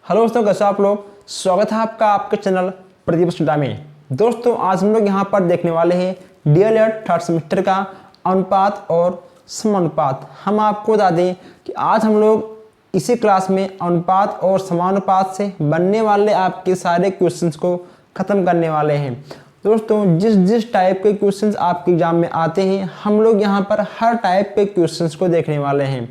Hello दोस्तों, कैसे आप लोग। स्वागत है आपका आपके चैनल प्रदीप स्टूडियो में। दोस्तों आज हम लोग यहाँ पर देखने वाले हैं डीएलएड थर्ड सेमेस्टर का अनुपात और समानुपात। हम आपको बता दें कि आज हम लोग इसी क्लास में अनुपात और समानुपात से बनने वाले आपके सारे क्वेश्चंस को ख़त्म करने वाले हैं। दोस्तों जिस टाइप के क्वेश्चंस आपके एग्जाम में आते हैं हम लोग यहाँ पर हर टाइप के क्वेश्चंस को देखने वाले हैं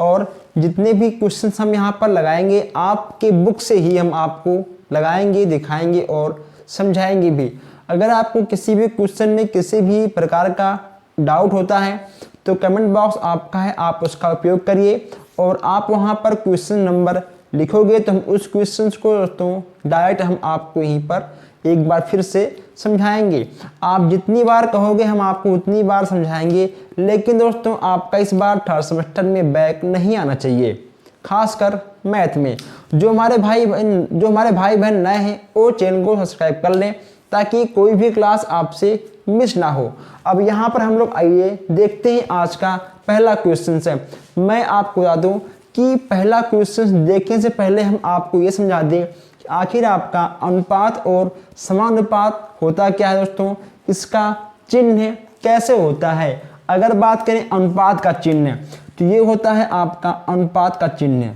और जितने भी क्वेश्चंस हम यहाँ पर लगाएंगे आपके बुक से ही हम आपको लगाएंगे, दिखाएंगे और समझाएंगे भी। अगर आपको किसी भी क्वेश्चन में किसी भी प्रकार का डाउट होता है तो कमेंट बॉक्स आपका है, आप उसका उपयोग करिए और आप वहाँ पर क्वेश्चन नंबर लिखोगे तो हम उस क्वेश्चन को दोस्तों डायरेक्ट हम आपको यहीं पर एक बार फिर से समझाएंगे। आप जितनी बार कहोगे हम आपको उतनी बार समझाएंगे, लेकिन दोस्तों आपका इस बार थर्ड सेमेस्टर में बैक नहीं आना चाहिए, खासकर मैथ में। जो हमारे भाई बहन नए हैं वो चैनल को सब्सक्राइब कर लें ताकि कोई भी क्लास आपसे मिस ना हो। अब यहाँ पर हम लोग आइए देखते हैं आज का पहला क्वेश्चन है। मैं आपको बता दूँ कि पहला क्वेश्चन देखने से पहले हम आपको ये समझा दें कि आखिर आपका अनुपात और समानुपात होता क्या है। दोस्तों इसका चिन्ह कैसे होता है। अगर बात करें अनुपात का चिन्ह तो ये होता है आपका अनुपात का चिन्ह,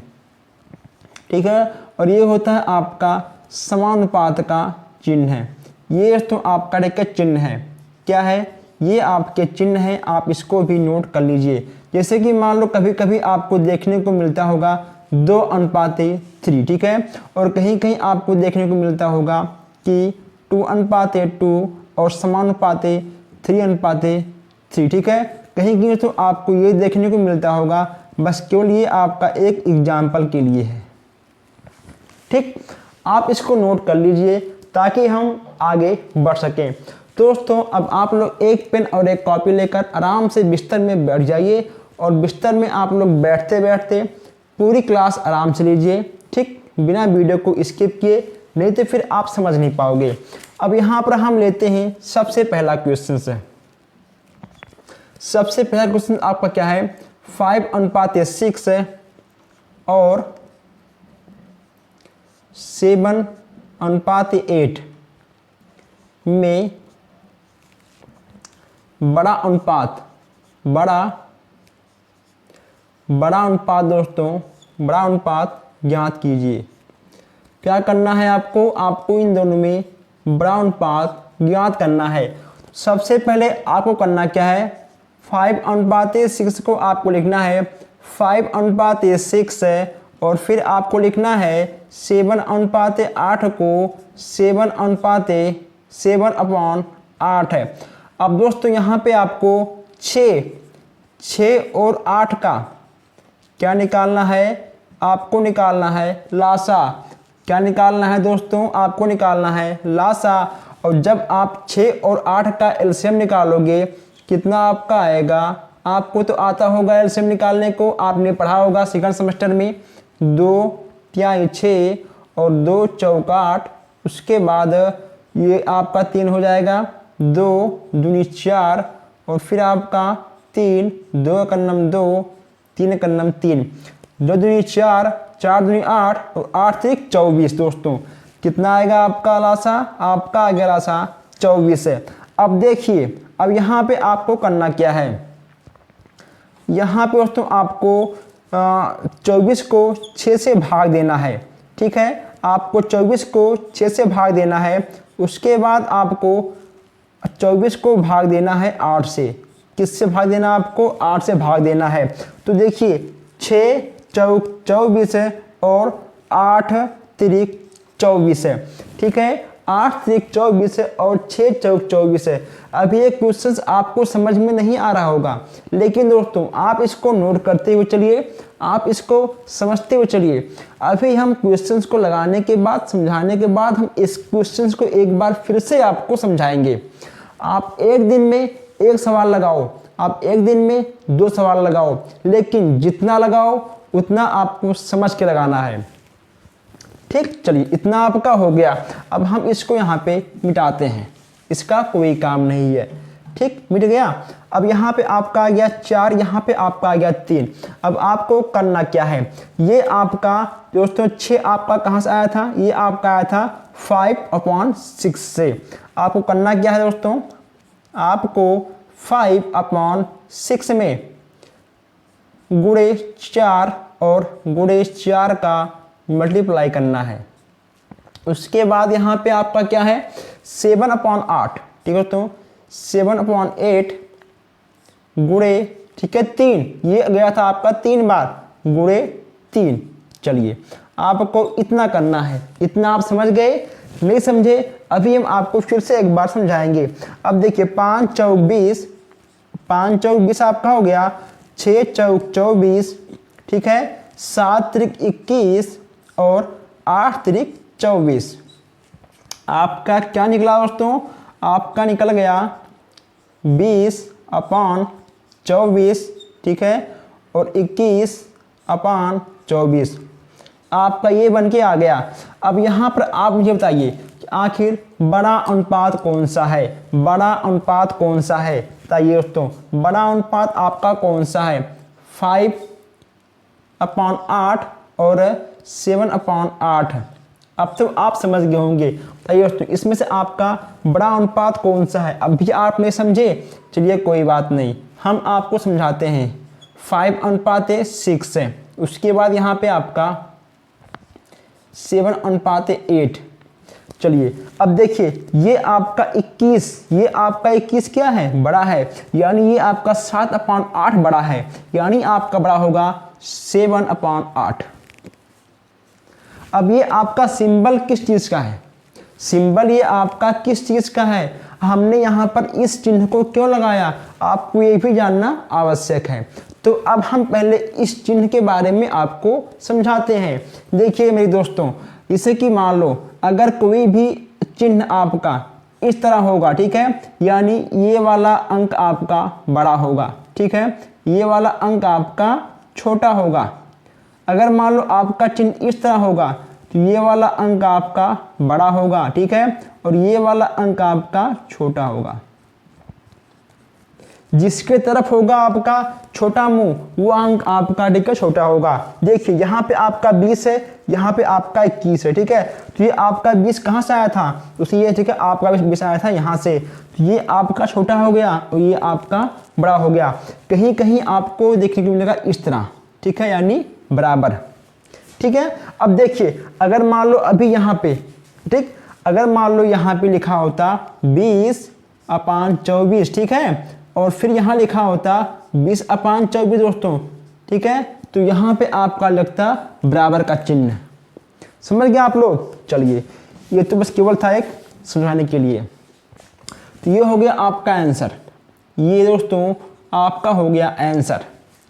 ठीक है, और ये होता है आपका समानुपात का चिन्ह है। ये दोस्तों आपका एक चिन्ह है, क्या है, ये आपके चिन्ह है, आप इसको भी नोट कर लीजिए। जैसे कि मान लो कभी कभी आपको देखने को मिलता होगा 2:3, ठीक है, और कहीं कहीं आपको देखने को मिलता होगा कि 2:2 और समानुपाते 3:3, ठीक है। कहीं कहीं तो आपको ये देखने को मिलता होगा, बस केवल ये आपका एक एग्जाम्पल के लिए है, ठीक। आप इसको नोट कर लीजिए ताकि हम आगे बढ़ सकें। दोस्तों अब आप लोग एक पेन और एक कॉपी लेकर आराम से बिस्तर में बैठ जाइए और बिस्तर में आप लोग बैठते बैठते पूरी क्लास आराम से लीजिए, ठीक, बिना वीडियो को स्किप किए, नहीं तो फिर आप समझ नहीं पाओगे। अब यहाँ पर हम लेते हैं सबसे पहला क्वेश्चन से। सबसे पहला क्वेश्चन आपका क्या है, 5:6 है और 7:8 में बड़ा अनुपात दोस्तों, बड़ा अनुपात ज्ञात कीजिए। क्या करना है आपको इन दोनों में बड़ा अनुपात ज्ञात करना है। सबसे पहले आपको करना क्या है, 5:6 को आपको लिखना है 5:6 है और फिर आपको लिखना है 7:8 को 7/8 है। अब दोस्तों यहाँ पे आपको 6 और 8 का क्या निकालना है, आपको निकालना है लासा। क्या निकालना है दोस्तों, आपको निकालना है लासा। और जब आप 6 और 8 का एलसीएम निकालोगे कितना आपका आएगा, आपको तो आता होगा एलसीएम निकालने को, आपने पढ़ा होगा सेकंड सेमेस्टर में 2×3 6 और 2×4 उसके बाद ये आपका 3 हो जाएगा, 2×2 4 और फिर आपका 3, 2×9 2, 3×9 3, 2×2 4, 4×2 8 और 8×3 24। दोस्तों कितना आएगा आपका लासा, आपका आ गया लासा 24 है। अब देखिए अब यहाँ पे आपको करना क्या है, यहाँ पे दोस्तों आपको 24 को 6 से भाग देना है, ठीक है। आपको 24 को 6 से भाग देना है, उसके बाद आपको 24 को भाग देना है 8 से। किससे भाग देना, आपको 8 से भाग देना है। तो देखिए 6 चौक 24 है और 8 त्रिक 24 है, ठीक है, 8 त्रिक 24 है और 6 चौक 24 है। अभी ये क्वेश्चन आपको समझ में नहीं आ रहा होगा, लेकिन दोस्तों आप इसको नोट करते हुए चलिए, आप इसको समझते हुए चलिए। अभी हम क्वेश्चंस को लगाने के बाद, समझाने के बाद हम इस क्वेश्चंस को एक बार फिर से आपको समझाएंगे। आप एक दिन में एक सवाल लगाओ, आप एक दिन में 2 सवाल लगाओ, लेकिन जितना लगाओ उतना आपको समझ के लगाना है, ठीक। चलिए इतना आपका हो गया। अब हम इसको यहाँ पे मिटाते हैं, इसका कोई काम नहीं है। ठीक, मिट गया। अब यहाँ पे आपका आ गया 4, यहाँ पे आपका आ गया 3। अब आपको करना क्या है, ये आपका दोस्तों 6 आपका कहाँ से आया था, ये आपका आया था 5/6 से। आपको करना क्या है दोस्तों, आपको 5/6 में गुणे 4 और गुणे 4 का मल्टीप्लाई करना है। उसके बाद यहाँ पे आपका क्या है 7/8, ठीक है दोस्तों, 7/8 गुणे, ठीक है 3, ये गया था आपका 3 बार गुणे 3। चलिए आपको इतना करना है, इतना आप समझ गए, नहीं समझे अभी हम आपको फिर से एक बार समझाएंगे। अब देखिए 5 चौक 20, 5 चौक 20 आपका हो गया, 6 चौक 24, ठीक है, 7 त्रिक 21 और 8 त्रिक 24। आपका क्या निकला दोस्तों, आपका निकल गया 20/24, ठीक है, और 21/24 आपका ये बन के आ गया। अब यहाँ पर आप मुझे बताइए कि आखिर बड़ा अनुपात कौन सा है, बड़ा अनुपात कौन सा है, बताइए दोस्तों, बड़ा अनुपात आपका कौन सा है, 5/8 और 7/8। अब तो आप समझ गए होंगे। दोस्तों इसमें से आपका बड़ा अनुपात कौन सा है, अब भी आप नहीं समझे, चलिए कोई बात नहीं, हम आपको समझाते हैं। 5/6 है, उसके बाद यहाँ पे आपका 7/8। चलिए अब देखिए ये आपका 21, ये आपका 21 क्या है, बड़ा है, यानी ये आपका 7/8 बड़ा है, यानी आपका बड़ा होगा 7/8। अब ये आपका सिंबल किस चीज़ का है, सिंबल ये आपका किस चीज़ का है, हमने यहाँ पर इस चिन्ह को क्यों लगाया, आपको ये भी जानना आवश्यक है। तो अब हम पहले इस चिन्ह के बारे में आपको समझाते हैं। देखिए मेरे दोस्तों, जैसे कि मान लो अगर कोई भी चिन्ह आपका इस तरह होगा, ठीक है, यानी ये वाला अंक आपका बड़ा होगा, ठीक है, ये वाला अंक आपका छोटा होगा। अगर मान लो आपका चिन्ह इस तरह होगा तो ये वाला अंक आपका बड़ा होगा, ठीक है, और ये वाला अंक आपका छोटा होगा। जिसके तरफ होगा आपका छोटा मुंह वो अंक आपका, ठीक है, छोटा होगा। देखिए यहाँ पे आपका 20 है, यहाँ पे आपका 21 है, ठीक है, तो ये आपका 20 कहाँ से आया था, तो ये, ठीक है, आपका 20 आया था यहाँ से, तो ये आपका छोटा हो गया और ये आपका बड़ा हो गया। कहीं कहीं आपको देखने को मिलेगा इस तरह, ठीक है, यानी बराबर, ठीक है। अब देखिए अगर मान लो अभी यहाँ पे, ठीक, अगर मान लो यहाँ पे लिखा होता 20/24, ठीक है, और फिर यहाँ लिखा होता 20/24 दोस्तों, ठीक है, तो यहाँ पे आपका लगता बराबर का चिन्ह। समझ गया आप लोग। चलिए ये तो बस केवल था एक समझाने के लिए। तो ये हो गया आपका आंसर, ये दोस्तों आपका हो गया आंसर,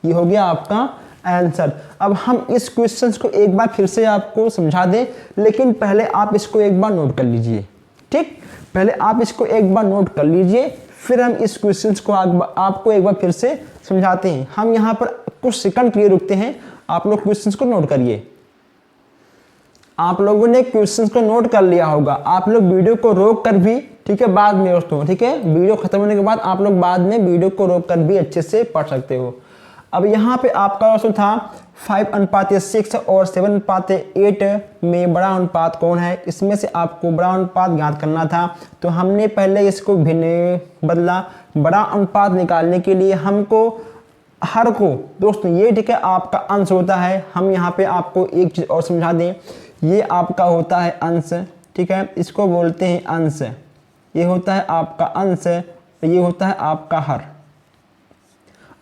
ये हो गया आपका आंसर। अब हम इस क्वेश्चन को एक बार फिर से आपको समझा दें, लेकिन पहले आप इसको एक बार नोट कर लीजिए, ठीक, पहले आप इसको एक बार नोट कर लीजिए, फिर हम इस क्वेश्चन को आपको एक बार फिर से समझाते हैं। हम यहाँ पर कुछ सेकंड के लिए रुकते हैं, आप लोग क्वेश्चन को नोट करिए। आप लोगों ने क्वेश्चन को नोट कर लिया होगा, आप लोग वीडियो को रोक कर भी, ठीक है, बाद में दोस्तों, ठीक है, वीडियो खत्म होने के बाद आप लोग बाद में वीडियो को रोक कर भी अच्छे से पढ़ सकते हो। अब यहाँ पे आपका क्वेश्चन था 5/6 और 7/8 में बड़ा अनुपात कौन है, इसमें से आपको बड़ा अनुपात ज्ञात करना था। तो हमने पहले इसको भिन्न बदला, बड़ा अनुपात निकालने के लिए हमको हर को दोस्तों, ये ठीक है आपका अंश होता है। हम यहाँ पे आपको एक चीज़ और समझा दें, ये आपका होता है अंश, ठीक है, इसको बोलते हैं अंश, ये होता है आपका अंश, ये होता है आपका हर।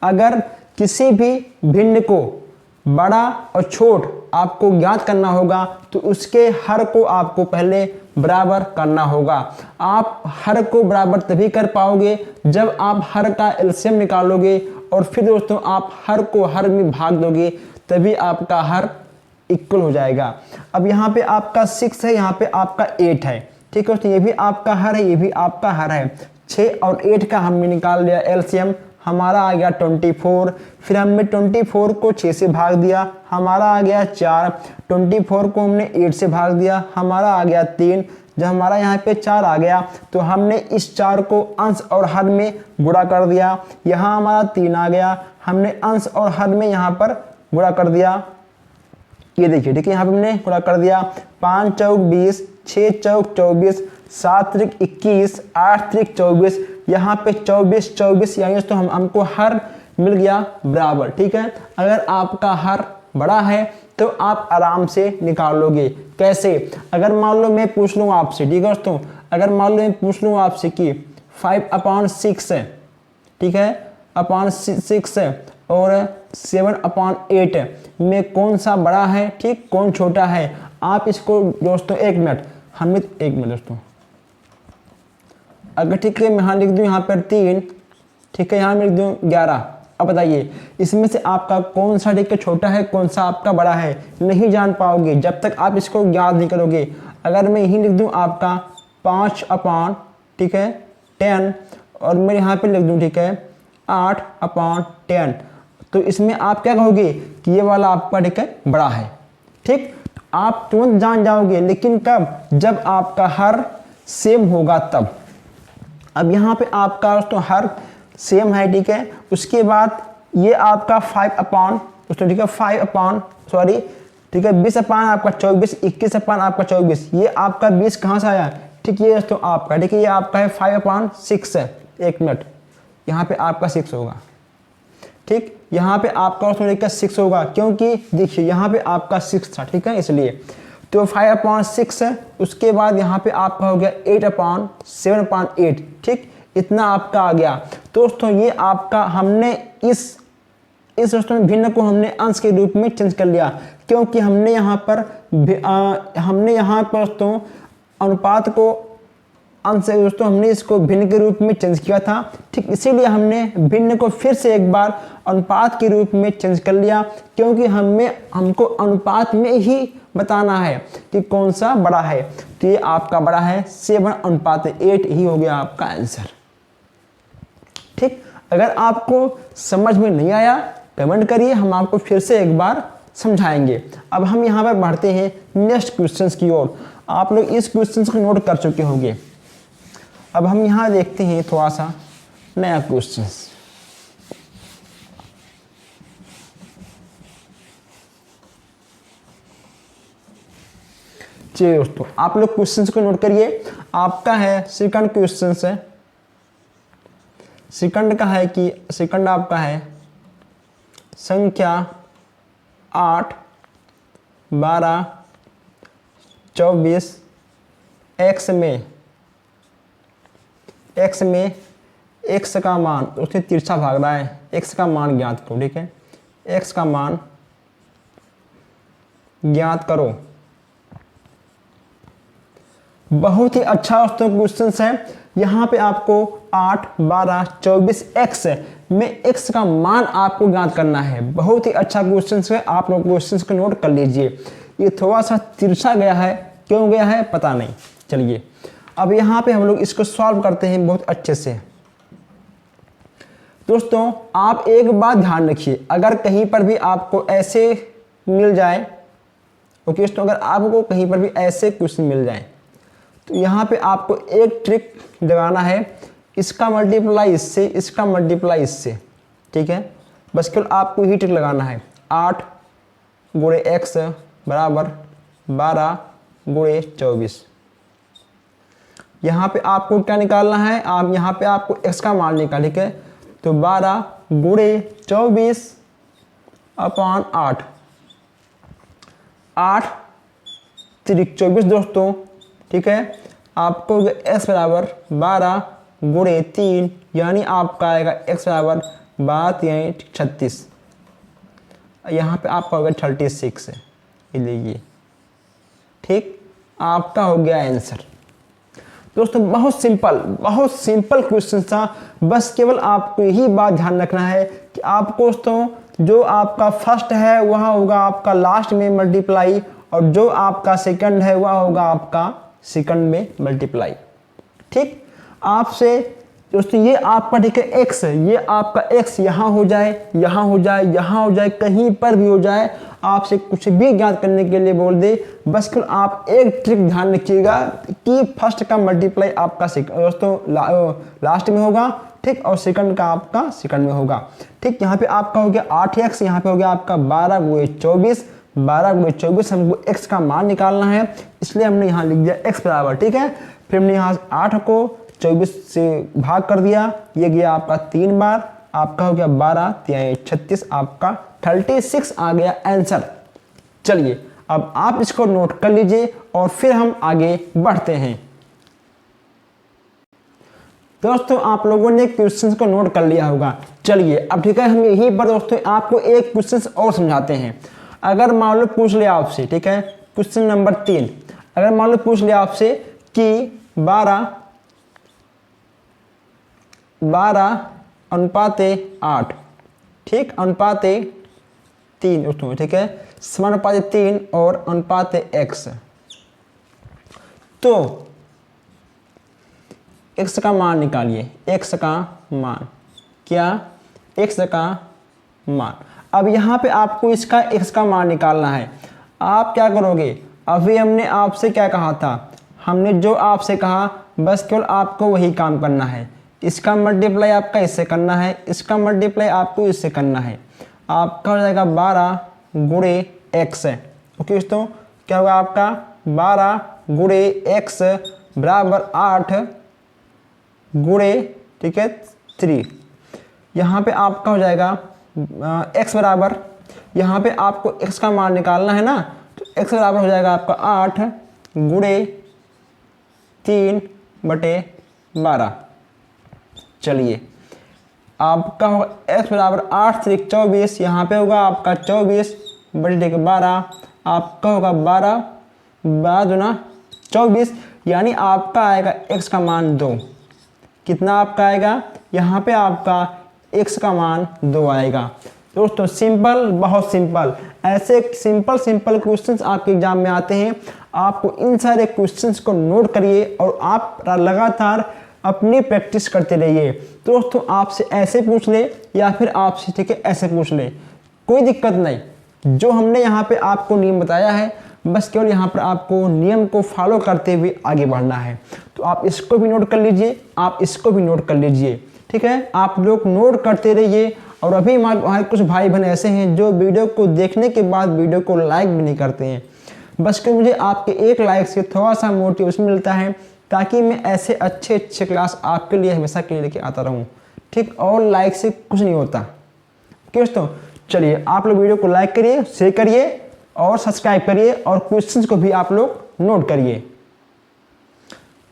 अगर किसी भी भिन्न को बड़ा और छोट आपको ज्ञात करना होगा तो उसके हर को आपको पहले बराबर करना होगा। आप हर को बराबर तभी कर पाओगे जब आप हर का एलसीएम निकालोगे और फिर दोस्तों आप हर को हर में भाग दोगे, तभी आपका हर इक्वल हो जाएगा। अब यहाँ पे आपका 6 है, यहाँ पे आपका 8 है, ठीक है, तो ये भी आपका हर है, ये भी आपका हर है। 6 और 8 का हमने निकाल लिया एलसीएम, हमारा आ गया 24। फिर हमने 24 को 6 से भाग दिया, हमारा आ गया 4। 24 को हमने 8 से भाग दिया, हमारा आ गया 3। जब हमारा यहाँ पे 4 आ गया तो हमने इस 4 को अंश और हर में गुणा कर दिया। यहाँ हमारा 3 आ गया, हमने अंश और हर में यहाँ पर गुणा कर दिया। ये देखिए, ठीक है, यहाँ पे हमने गुणा कर दिया। 5 चौक 20, 6 चौक 24, 7 त्रिक 21, 8 त्रिक 24, यहाँ पे 24 24 यानी तो हमको हर मिल गया बराबर। ठीक है, अगर आपका हर बड़ा है तो आप आराम से निकाल लोगे। कैसे? अगर मान लो मैं पूछ लूँ आपसे, ठीक है दोस्तों, अगर मान लो मैं पूछ लूँ आपसे कि 5/6 है, ठीक है, अपॉन 6 है और 7/8 में कौन सा बड़ा है, ठीक, कौन छोटा है? आप इसको दोस्तों 1 मिनट, हमें 1 मिनट दोस्तों, अगर ठीक है मैं यहाँ लिख दूँ यहाँ पर 3, ठीक है, यहाँ मैं लिख दूँ 11। अब बताइए इसमें से आपका कौन सा ठीक है छोटा है, कौन सा आपका बड़ा है? नहीं जान पाओगे जब तक आप इसको याद नहीं करोगे। अगर मैं यही लिख दूँ आपका 5/, ठीक है, 10 और मैं यहाँ पे लिख दूँ, ठीक है, 8/10, तो इसमें आप क्या कहोगे कि ये वाला आपका ठीक है बड़ा है। ठीक, आप तुरंत जान जाओगे, लेकिन कब? जब आपका हर सेम होगा तब। अब यहाँ पे आपका दोस्तों हर सेम है, ठीक है, उसके बाद ये आपका 5/, दोस्तों ठीक है, 5/, सॉरी, ठीक है, 20/, आपका 24, 21/, आपका 24, ये आपका 20 कहाँ से आया? ठीक, ये दोस्तों आपका, ठीक है, ये आपका है 5/6 है। 1 मिनट, यहाँ पे आपका 6 होगा। ठीक, यहाँ पे आपका दोस्तों 6 होगा, क्योंकि देखिए यहाँ पे आपका 6 था, ठीक है, इसलिए तो 5/6 है। उसके बाद यहाँ पे आपका हो गया 8/7/8, ठीक, इतना आपका आ गया। दोस्तों ये आपका हमने इस दोस्तों भिन्न को हमने अंश के रूप में चेंज कर लिया, क्योंकि हमने यहाँ पर दोस्तों अनुपात को अंश से दोस्तों हमने इसको भिन्न के रूप में चेंज किया था। ठीक, इसीलिए हमने भिन्न को फिर से एक बार अनुपात के रूप में चेंज कर लिया, क्योंकि हमको अनुपात में ही बताना है कि कौन सा बड़ा है। तो ये आपका बड़ा है 7/8 ही हो गया आपका आंसर। ठीक, अगर आपको समझ में नहीं आया कमेंट करिए, हम आपको फिर से एक बार समझाएंगे। अब हम यहाँ पर बढ़ते हैं नेक्स्ट क्वेश्चंस की ओर। आप लोग इस क्वेश्चंस को नोट कर चुके होंगे। अब हम यहाँ देखते हैं थोड़ा सा नया क्वेश्चंस। चलिए दोस्तों, आप लोग क्वेश्चंस को नोट करिए। आपका है सेकंड क्वेश्चन है, सेकंड का है कि सेकंड आपका है संख्या 8, 12, 24 x में x का मान, उसने तिरछा भाग रहा है, x का मान ज्ञात करो। ठीक है, x का मान ज्ञात करो। बहुत ही अच्छा दोस्तों क्वेश्चन है। यहाँ पे आपको 8, 12, 24 x में x का मान आपको ज्ञात करना है। बहुत ही अच्छा क्वेश्चन है, आप लोग क्वेश्चन को नोट कर लीजिए। ये थोड़ा सा तिरछा गया है, क्यों गया है पता नहीं। चलिए अब यहाँ पे हम लोग इसको सॉल्व करते हैं बहुत अच्छे से। दोस्तों आप एक बात ध्यान रखिए, अगर कहीं पर भी आपको ऐसे मिल जाए, ओके दोस्तों, अगर आपको कहीं पर भी ऐसे क्वेश्चन मिल जाए तो यहाँ पे आपको एक ट्रिक लगाना है, इसका मल्टीप्लाई इससे, इसका मल्टीप्लाई इससे। ठीक है, बस केवल आपको ही ट्रिक लगाना है। 8 गुणे x बराबर 12 गुणे 24। यहाँ पे आपको क्या निकालना है? आप यहाँ पे आपको x का मान निकाल, ठीक है, तो 12 गुणे 24/8, 8 त्रिक 24 दोस्तों। ठीक है, आपको x बराबर 12 गुणे 3, यानी आपका आएगा x बराबर 12 यानी 36। यहाँ पे आपका होगा 36 है, ये लीजिए। ठीक, आपका हो गया आंसर। दोस्तों बहुत सिंपल क्वेश्चन था। बस केवल आपको यही बात ध्यान रखना है कि आपको दोस्तों जो आपका फर्स्ट है वह होगा आपका लास्ट में मल्टीप्लाई, और जो आपका सेकंड है वह होगा आपका सेकंड में मल्टीप्लाई। ठीक, आपसे दोस्तों ये आपका ठीक है x है, ये आपका x यहाँ हो जाए, यहाँ हो जाए, यहाँ हो जाए, कहीं पर भी हो जाए, आपसे कुछ भी ज्ञात करने के लिए बोल दे, बस केवल आप एक ट्रिक ध्यान रखिएगा कि फर्स्ट का मल्टीप्लाई आपका दोस्तों लास्ट में होगा, ठीक, और सेकंड का आपका सेकंड में होगा, ठीक। यहाँ पे आपका हो गया 8x, यहाँ पे हो गया आपका 12 × 24, 12 × 24 हमको x का मान निकालना है, इसलिए हमने यहाँ लिख दिया x बराबर, ठीक है। फिर हमने यहाँ 8 को 24 से भाग कर दिया, ये गया आपका 3 बार, आपका हो गया 12 × 36, आपका 36 आ गया आंसर। चलिए अब आप इसको नोट कर लीजिए और फिर हम आगे बढ़ते हैं। दोस्तों आप लोगों ने क्वेश्चंस को नोट कर लिया होगा। चलिए अब ठीक है, हम यहीं पर दोस्तों आपको एक क्वेश्चन और समझाते हैं। अगर मान लो पूछ लिया आपसे, ठीक है, क्वेश्चन नंबर 3, अगर मान लो पूछ लिया आपसे कि 12:8, ठीक, अनुपात 3 दोस्तों, ठीक है, समानुपात 3 और अनुपात x, तो x का मान निकालिए, x का मान, क्या, x का मान। अब यहाँ पे आपको इसका x का मान निकालना है। आप क्या करोगे, अभी हमने आपसे क्या कहा था, हमने जो आपसे कहा बस केवल आपको वही काम करना है। इसका मल्टीप्लाई आपका इससे करना है, इसका मल्टीप्लाई आपको इससे करना है, आपका हो जाएगा 12 × x, ओके दोस्तों, क्या होगा आपका 12 × x बराबर 8 × ठीक है 3। यहाँ पे आपका हो जाएगा x बराबर, यहाँ पे आपको x का मान निकालना है ना, तो x बराबर हो जाएगा आपका 8 × 3/12। चलिए आपका होगा x बराबर 8 × 3 = 24, यहाँ पे होगा आपका 24/12, आपका होगा 12 × 24, यानी आपका आएगा x का मान 2। कितना आपका आएगा, यहाँ पे आपका x का मान 2 आएगा। दोस्तों सिंपल, बहुत सिंपल, ऐसे सिंपल क्वेश्चंस आपके एग्जाम में आते हैं। आपको इन सारे क्वेश्चंस को नोट करिए और आप लगातार अपनी प्रैक्टिस करते रहिए। दोस्तों आपसे ऐसे पूछ ले या फिर आपसे ठीक है ऐसे पूछ ले, कोई दिक्कत नहीं। जो हमने यहाँ पे आपको नियम बताया है, बस केवल यहाँ पर आपको नियम को फॉलो करते हुए आगे बढ़ना है। तो आप इसको भी नोट कर लीजिए, आप इसको भी नोट कर लीजिए, ठीक है। आप लोग नोट करते रहिए। और अभी हमारे कुछ भाई बहन ऐसे हैं जो वीडियो को देखने के बाद वीडियो को लाइक भी नहीं करते हैं। बस कि मुझे आपके एक लाइक से थोड़ा सा मोटिवेशन मिलता है, ताकि मैं ऐसे अच्छे क्लास आपके लिए हमेशा के लिए लेके आता रहूँ, ठीक। और लाइक से कुछ नहीं होता, क्यों दोस्तों। चलिए आप लोग वीडियो को लाइक करिए, शेयर करिए और सब्सक्राइब करिए, और क्वेश्चंस को भी आप लोग नोट करिए।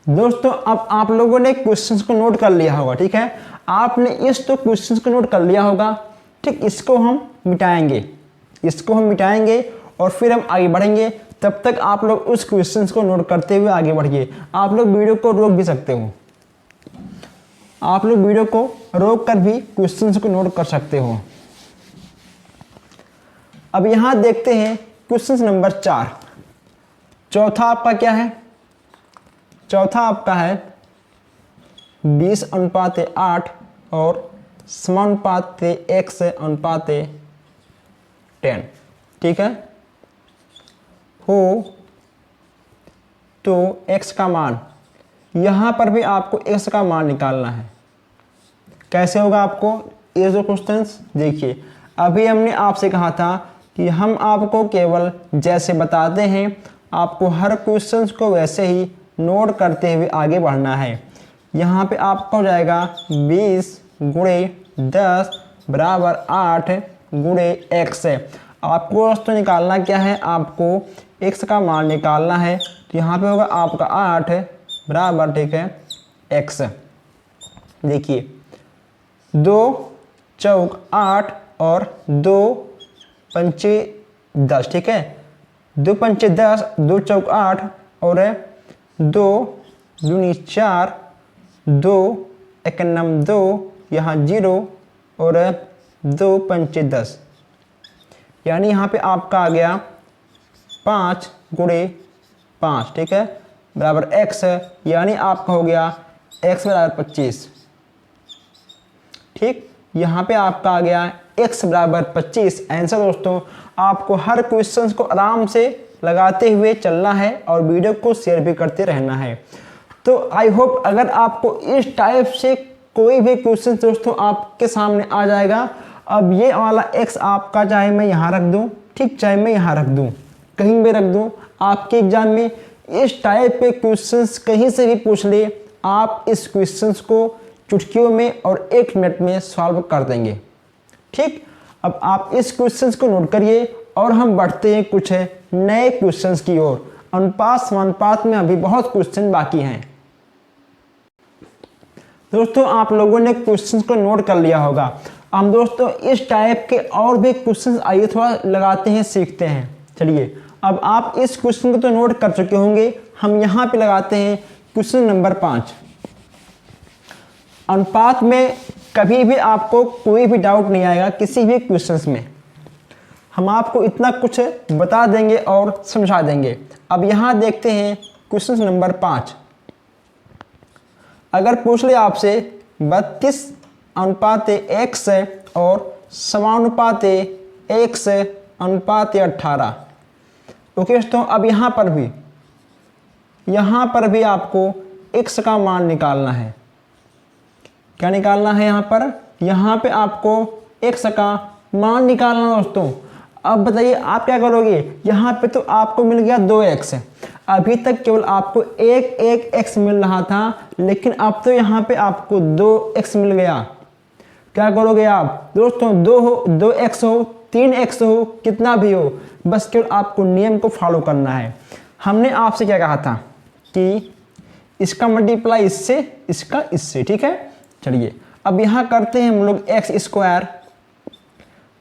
दोस्तों अब आप लोगों ने क्वेश्चंस को नोट कर लिया होगा, ठीक है। आपने इस तो क्वेश्चंस को नोट कर लिया होगा, ठीक। इसको हम मिटाएंगे, इसको हम मिटाएंगे और फिर हम आगे बढ़ेंगे। तब तक आप लोग उस क्वेश्चंस को नोट करते हुए आगे बढ़िए। आप लोग वीडियो को रोक भी सकते हो, आप लोग वीडियो को रोक कर भी क्वेश्चंस को नोट कर सकते हो। अब यहाँ देखते हैं क्वेश्चन नंबर 4। चौथा आपका क्या है, चौथा आपका है 20:8 और समानुपात x/10, ठीक है। हो तो x का मान, यहाँ पर भी आपको x का मान निकालना है। कैसे होगा आपको, ये जो क्वेश्चंस देखिए, अभी हमने आपसे कहा था कि हम आपको केवल जैसे बताते हैं, आपको हर क्वेश्चंस को वैसे ही नोट करते हुए आगे बढ़ना है। यहाँ पे आपका हो जाएगा 20 × 10 बराबर 8 × x। आपको दोस्तों निकालना क्या है, आपको x का मान निकालना है। तो यहाँ पे होगा आपका 8 बराबर ठीक है x। देखिए 2 चौक 8 और 2 पंचे 10, ठीक है। 2 पंचे 10, 2 चौक 8 और 2 दूनी 4, 2 एक नम 2, यहाँ 0 और 2 पंचे 10, यानी यहाँ पे आपका आ गया 5 × 5, ठीक है, बराबर x, यानी आपका हो गया x बराबर 25। ठीक, यहाँ पे आपका आ गया x बराबर 25 आंसर। दोस्तों आपको हर क्वेश्चन को आराम से लगाते हुए चलना है और वीडियो को शेयर भी करते रहना है। तो आई होप अगर आपको इस टाइप से कोई भी क्वेश्चन दोस्तों आपके सामने आ जाएगा, अब ये वाला x आपका चाहे मैं यहाँ रख दूँ, ठीक, चाहे मैं यहाँ रख दूँ, कहीं भी रख दूँ, आपके एग्जाम में इस टाइप के क्वेश्चंस कहीं से भी पूछ ले, आप इस क्वेश्चंस को चुटकियों में और 1 मिनट में सॉल्व कर देंगे। ठीक, अब आप इस क्वेश्चंस को नोट करिए और हम बढ़ते हैं कुछ नए क्वेश्चंस की ओर। अनुपात समानुपात में अभी बहुत क्वेश्चन बाकी हैं। दोस्तों आप लोगों ने क्वेश्चंस को नोट कर लिया होगा। हम दोस्तों इस टाइप के और भी क्वेश्चंस आइए थोड़ा लगाते हैं, सीखते हैं। चलिए, अब आप इस क्वेश्चन को तो नोट कर चुके होंगे, हम यहाँ पे लगाते हैं क्वेश्चन नंबर 5। अनुपात में कभी भी आपको कोई भी डाउट नहीं आएगा किसी भी क्वेश्चंस में, हम आपको इतना कुछ बता देंगे और समझा देंगे। अब यहाँ देखते हैं क्वेश्चन नंबर 5। अगर पूछ ले आपसे 32 अनुपात x और समानुपात x अनुपात 18। ओके दोस्तों, अब यहाँ पर भी आपको x का मान निकालना है। क्या निकालना है यहाँ पे आपको x का मान निकालना दोस्तों। अब बताइए आप क्या करोगे, यहाँ पे तो आपको मिल गया 2x, अभी तक केवल आपको एक x मिल रहा था, लेकिन अब तो यहाँ पे आपको 2x मिल गया। क्या करोगे आप दोस्तों, 2x हो 3x हो कितना भी हो, बस केवल आपको नियम को फॉलो करना है। हमने आपसे क्या कहा था कि इसका मल्टीप्लाई इससे, इसका इससे, ठीक है। चलिए अब यहाँ करते हैं हम लोग x स्क्वायर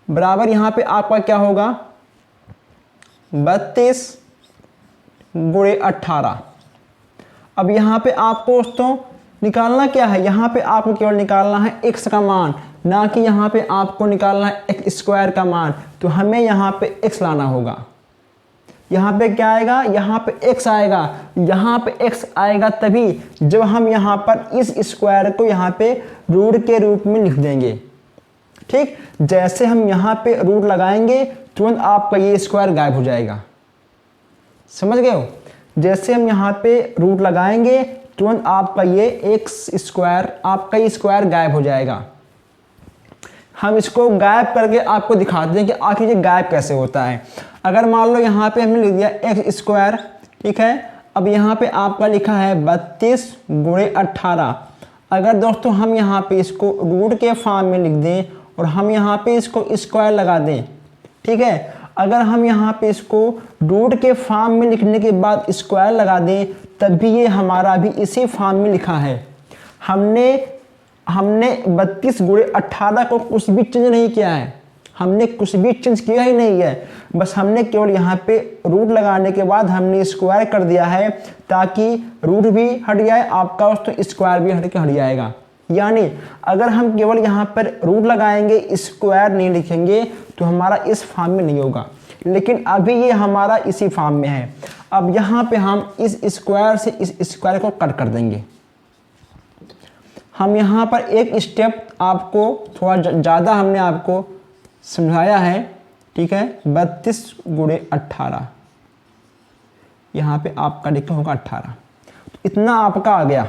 बराबर यहाँ पे आपका क्या होगा 32 गुणे 18। अब यहाँ पे आपको दोस्तों निकालना क्या है, यहाँ पे आपको केवल निकालना है x का मान, ना कि यहाँ पे आपको निकालना है x स्क्वायर का मान। तो हमें यहाँ पे x लाना होगा। यहाँ पे क्या आएगा, यहाँ पे x आएगा। यहाँ पे x आएगा तभी जब हम यहाँ पर इस स्क्वायर को यहाँ पे रूट के रूप में लिख देंगे। ठीक, जैसे हम यहाँ पे रूट लगाएंगे तुरंत आपका ये स्क्वायर गायब हो जाएगा। समझ गए हो, जैसे हम यहाँ पे रूट लगाएंगे तुरंत आपका ये x स्क्वायर, आपका ये स्क्वायर गायब हो जाएगा। हम इसको गायब करके आपको दिखाते हैं कि आखिर ये गायब कैसे होता है। अगर मान लो यहाँ पे हमने लिख दिया x स्क्वायर, ठीक है। अब यहाँ पे आपका लिखा है 32 गुणे 18। अगर दोस्तों हम यहाँ पे इसको रूट के फॉर्म में लिख दें और हम यहाँ पे इसको स्क्वायर लगा दें, ठीक है। अगर हम यहाँ पे इसको रूट के फॉर्म में लिखने के बाद स्क्वायर लगा दें तब भी ये हमारा भी इसी फॉर्म में लिखा है। हमने 32 गुणे 18 को कुछ भी चेंज नहीं किया है, हमने कुछ भी चेंज किया ही नहीं है, बस हमने केवल यहाँ पे रूट लगाने के बाद हमने स्क्वायर कर दिया है ताकि रूट भी हट जाए आपका, तो स्क्वायर भी हट जाएगा। यानी अगर हम केवल यहाँ पर रूट लगाएंगे स्क्वायर नहीं लिखेंगे तो हमारा इस फॉर्म में नहीं होगा, लेकिन अभी ये हमारा इसी फॉर्म में है। अब यहाँ पे हम इस स्क्वायर से इस स्क्वायर को कट कर देंगे। हम यहाँ पर एक स्टेप आपको थोड़ा ज़्यादा हमने आपको समझाया है, ठीक है। 32 गुणे 18, यहाँ पे आपका लिखा होगा 18, तो इतना आपका आ गया।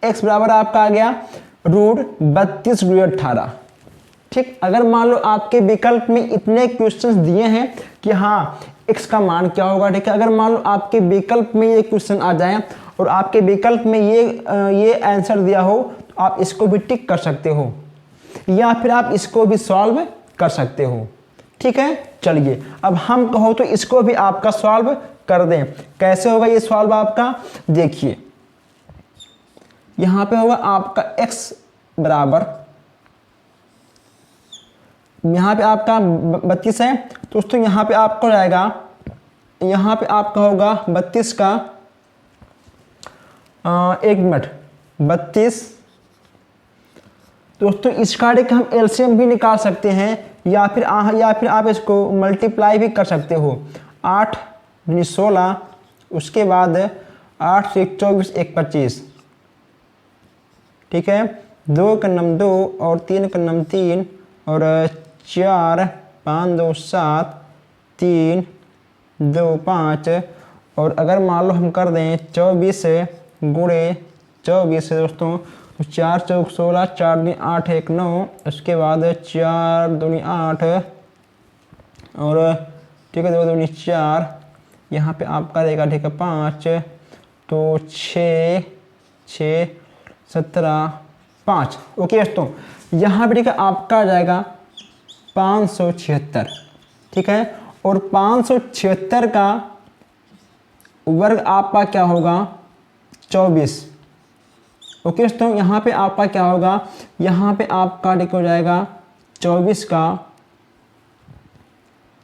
x बराबर आपका आ गया रूट 32 गुणे 18, ठीक। अगर मान लो आपके विकल्प में इतने क्वेश्चंस दिए हैं कि हाँ x का मान क्या होगा, ठीक है। अगर मान लो आपके विकल्प में ये क्वेश्चन आ जाए और आपके विकल्प में ये आंसर दिया हो तो आप इसको भी टिक कर सकते हो या फिर आप इसको भी सॉल्व कर सकते हो, ठीक है। चलिए अब हम कहो तो इसको भी आपका सॉल्व कर दें। कैसे होगा ये सॉल्व आपका, देखिए यहाँ पे होगा आपका x बराबर, यहाँ पे आपका 32 है दोस्तों, यहाँ पे आपको जाएगा, यहाँ पे आपका होगा 32 का 1 मिनट 32 दोस्तों। इसका हम एलसीएम भी निकाल सकते हैं या फिर आप इसको मल्टीप्लाई भी कर सकते हो। 8 यानी 16, उसके बाद 8 से 24 1 25, ठीक है। 2 का नम 2 और 3 का नम 3 और 4 5 2 7 3 2 5 और अगर मान लो हम कर दें 24 गुणे 24 दोस्तों, तो 4 चौक 16, 4 दूनी 8 1 9, उसके बाद 4 दूनी 8 और ठीक है 2 दूनी 4, यहाँ पे आपका रहेगा ठीक है 5, तो 6 6 17 5। ओके दोस्तों, यहाँ पे ठीक है आपका आ जाएगा 576, ठीक है। और 576 का वर्ग आपका क्या होगा 24। ओके दोस्तों, यहाँ पे आपका क्या होगा, यहाँ पे आपका ठीक हो जाएगा 24 का,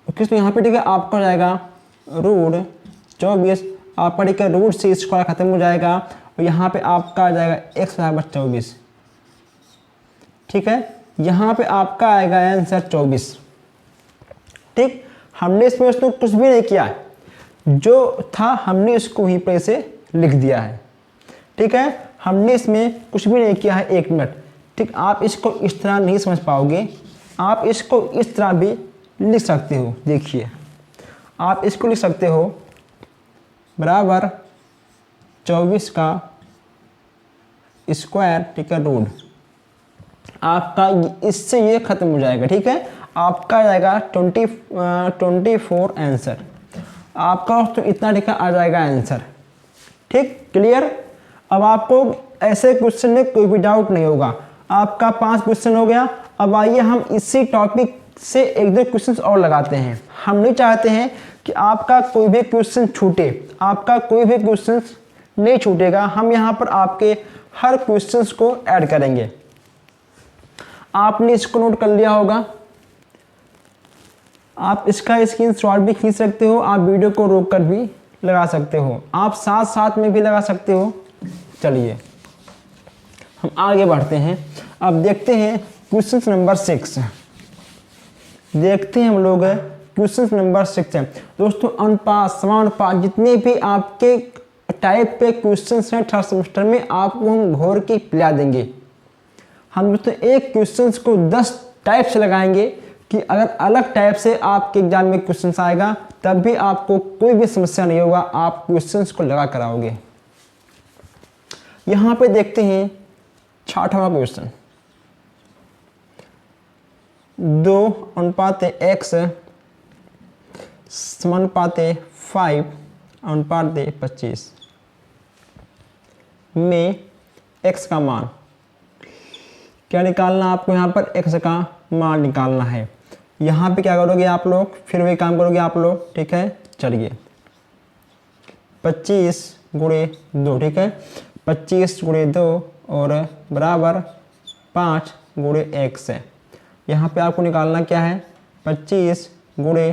ओके तो यहाँ पे ठीक है आपका हो जाएगा रूट 24, आपका ठीक है रूट से स्क्वायर खत्म हो जाएगा और यहाँ पे आपका आ जाएगा x बराबर 24, ठीक है। यहाँ पे आपका आएगा आंसर 24, ठीक। हमने इसमें दोस्तों कुछ भी नहीं किया, जो था हमने इसको वहीं पर से लिख दिया है, ठीक है। हमने इसमें कुछ भी नहीं किया है 1 मिनट, ठीक। आप इसको इस तरह नहीं समझ पाओगे, आप इसको इस तरह भी लिख सकते हो। देखिए आप इसको लिख सकते हो बराबर 24 का स्क्वायर, ठीक है, रूट। आपका इससे ये खत्म हो जाएगा, ठीक है। आपका आ जाएगा 24 आंसर, आपका तो इतना ठीक है आ जाएगा आंसर, ठीक। क्लियर। अब आपको ऐसे क्वेश्चन में कोई भी डाउट नहीं होगा। आपका 5 क्वेश्चन हो गया। अब आइए हम इसी टॉपिक से 1-2 क्वेश्चन और लगाते हैं। हम नहीं चाहते हैं कि आपका कोई भी क्वेश्चन छूटे, आपका कोई भी क्वेश्चन नहीं छूटेगा। हम यहाँ पर आपके हर क्वेश्चन को ऐड करेंगे। आपने इसको नोट कर लिया होगा, आप इसका स्क्रीनशॉट भी खींच सकते हो, आप वीडियो को रोक कर भी लगा सकते हो, आप साथ साथ में भी लगा सकते हो। चलिए हम आगे बढ़ते हैं। अब देखते हैं क्वेश्चन नंबर 6, देखते हैं हम लोग क्वेश्चन नंबर 6 है दोस्तों। अनुपात समानुपात जितने भी आपके टाइप पे क्वेश्चंस हैं थर्ड सेमेस्टर में, आपको हम घोर के पिला देंगे। हम दोस्तों एक क्वेश्चंस को 10 टाइप से लगाएंगे कि अगर अलग टाइप से आपके एग्जाम में क्वेश्चंस आएगा तब भी आपको कोई भी समस्या नहीं होगा, आप क्वेश्चंस को लगा कर आओगे। यहाँ पे देखते हैं 6वां क्वेश्चन। 2 अनुपात x समानुपात 5 अनुपात 25 में x का मान क्या निकालना, आपको यहाँ पर x का मान निकालना है। यहाँ पे क्या करोगे आप लोग, फिर वही काम करोगे आप लोग, ठीक है। चलिए 25 गुणे 2, ठीक है, 25 गुणे 2 और बराबर 5 गुणे x है। यहाँ पे आपको निकालना क्या है, 25 गुणे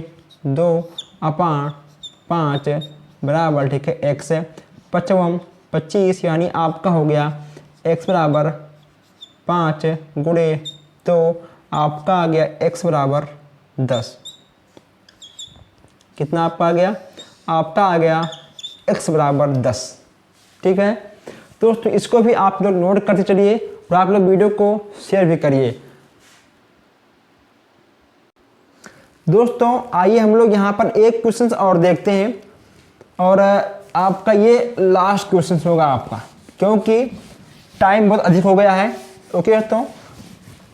2 अपान 5 बराबर ठीक है x है। 25 यानी आपका हो गया x बराबर 5 गुणे 2, आपका आ गया x बराबर 10। कितना आपका आ गया, आपका आ गया x बराबर 10, ठीक है। दोस्तों इसको भी आप लोग नोट करते चलिए और आप लोग वीडियो को शेयर भी करिए। दोस्तों आइए हम लोग यहाँ पर एक क्वेश्चन और देखते हैं और आपका ये लास्ट क्वेश्चन होगा आपका, क्योंकि टाइम बहुत अधिक हो गया है। ओके दोस्तों,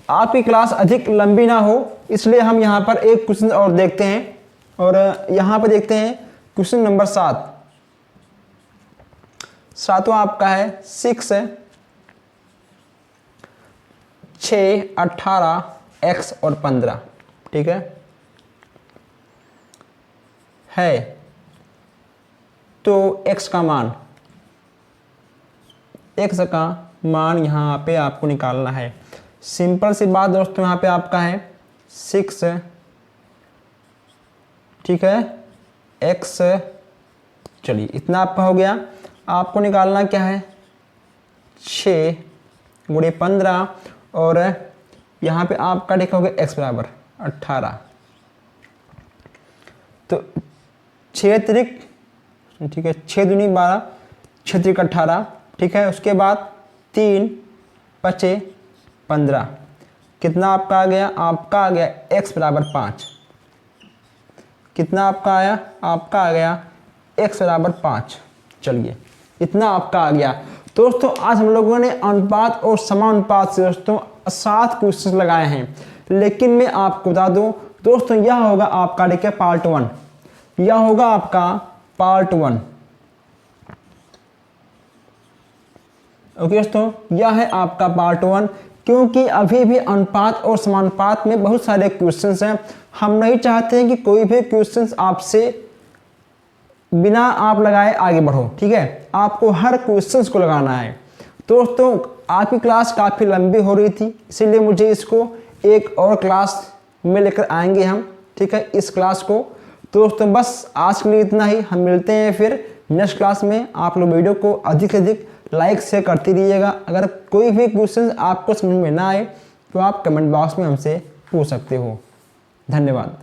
आपकी क्लास अधिक लंबी ना हो इसलिए हम यहाँ पर एक क्वेश्चन और देखते हैं और यहाँ पर देखते हैं क्वेश्चन नंबर 7। सातवां आपका है 6 18 x और 15, ठीक है तो x का मान, x का मान यहाँ पे आपको निकालना है। सिंपल सी बात दोस्तों, यहाँ पे आपका है 6, ठीक है, x, चलिए इतना आपका हो गया। आपको निकालना क्या है 6 गुणे 15 और यहाँ पे आपका ठीक हो गया x बराबर 18, तो 6 त्रिक, ठीक है, 6 दूनी 12, 6 त्रिक 18, ठीक है। उसके बाद 3 बचे 15। कितना आपका आ गया? आपका आ गया x बराबर 5। कितना आपका आया? आपका आ गया x बराबर 5। चलिए इतना आपका आ गया। दोस्तों आज हम लोगों ने अनुपात और समानुपात से दोस्तों 7 क्वेश्चन लगाए हैं, लेकिन मैं आपको बता दूं दोस्तों यह होगा आपका देखिए पार्ट 1। यह होगा आपका पार्ट 1। ओके दोस्तों, यह है आपका पार्ट 1, क्योंकि अभी भी अनुपात और समानुपात में बहुत सारे क्वेश्चंस हैं। हम नहीं चाहते हैं कि कोई भी क्वेश्चंस आपसे बिना आप लगाए आगे बढ़ो, ठीक है। आपको हर क्वेश्चंस को लगाना है। दोस्तों आपकी क्लास काफ़ी लंबी हो रही थी, इसीलिए मुझे इसको एक और क्लास में लेकर आएंगे हम, ठीक है, इस क्लास को। दोस्तों बस आज के लिए इतना ही। हम मिलते हैं फिर नेक्स्ट क्लास में। आप लोग वीडियो को अधिक से अधिक लाइक शेयर करते रहिएगा। अगर कोई भी क्वेश्चन आपको समझ में ना आए तो आप कमेंट बॉक्स में हमसे पूछ सकते हो। धन्यवाद।